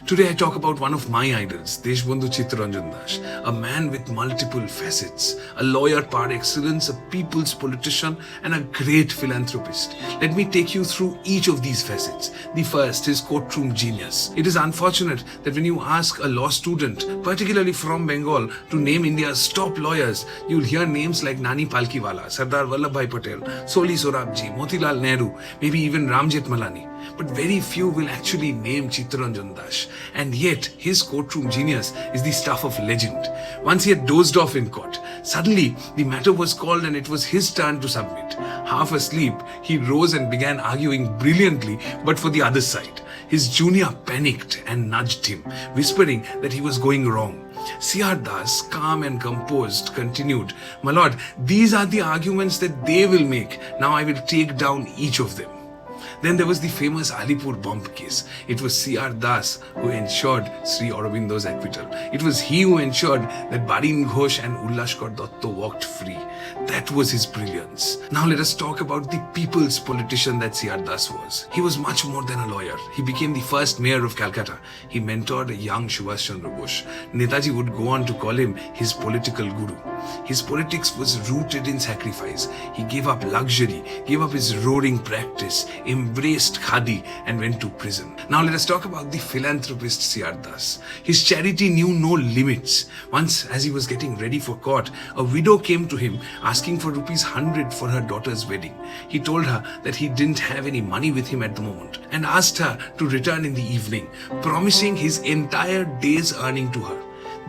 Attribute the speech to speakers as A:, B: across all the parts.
A: Today I talk about one of my idols, Deshbandhu Chittaranjan, a man with multiple facets, a lawyer par excellence, a people's politician, and a great philanthropist. Let me take you through each of these facets. The first, his courtroom genius. It is unfortunate that when you ask a law student, particularly from Bengal, to name India's top lawyers, you'll hear names like Nani Palkiwala, Sardar Vallabhbhai Patel, Soli Sorabji, Motilal Nehru, maybe even Ram Jethmalani. But very few will actually name Chittaranjan Das. And yet, his courtroom genius is the stuff of legend. Once he had dozed off in court. Suddenly, the matter was called and it was his turn to submit. Half asleep, he rose and began arguing brilliantly, but for the other side. His junior panicked and nudged him, whispering that he was going wrong. C.R. Das, calm and composed, continued, "My lord, these are the arguments that they will make. Now I will take down each of them." Then there was the famous Alipur bomb case. It was C.R. Das who ensured Sri Aurobindo's acquittal. It was he who ensured that Barin Ghosh and Ullashkar Dotto walked free. That was his brilliance. Now let us talk about the people's politician that C.R. Das was. He was much more than a lawyer. He became the first mayor of Calcutta. He mentored a young Subhash Chandra Bose. Netaji would go on to call him his political guru. His politics was rooted in sacrifice. He gave up luxury, gave up his roaring practice, embraced khadi and went to prison. Now let us talk about the philanthropist C.R. Das. His charity knew no limits. Once, as he was getting ready for court, a widow came to him asking for ₹100 for her daughter's wedding. He told her that he didn't have any money with him at the moment and asked her to return in the evening, promising his entire day's earning to her.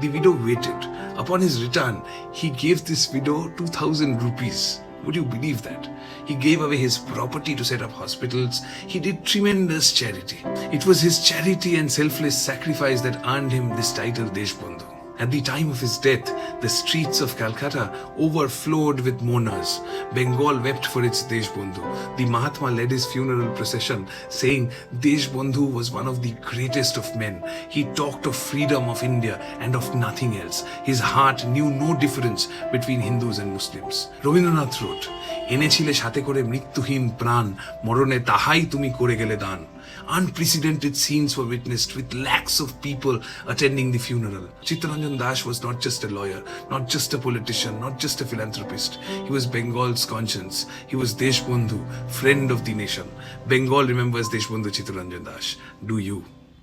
A: The widow waited. Upon his return, he gave this widow 2,000 rupees. Would you believe that? He gave away his property to set up hospitals. He did tremendous charity. It was his charity and selfless sacrifice that earned him this title Deshbandhu. At the time of his death, the streets of Calcutta overflowed with mourners. Bengal wept for its Deshbandhu. The Mahatma led his funeral procession, saying Deshbandhu was one of the greatest of men. He talked of freedom of India and of nothing else. His heart knew no difference between Hindus and Muslims. Rabindranath wrote, "এনেছিলে সাথে করে মৃত্যুহীন প্রাণ, মরণে তাহাই তুমি করে গেলে দান." Unprecedented scenes were witnessed with lakhs of people attending the funeral. Chittaranjan Das was not just a lawyer, not just a politician, not just a philanthropist. He was Bengal's conscience. He was Deshbandhu, friend of the nation. Bengal remembers Deshbandhu Chittaranjan Das. Do you?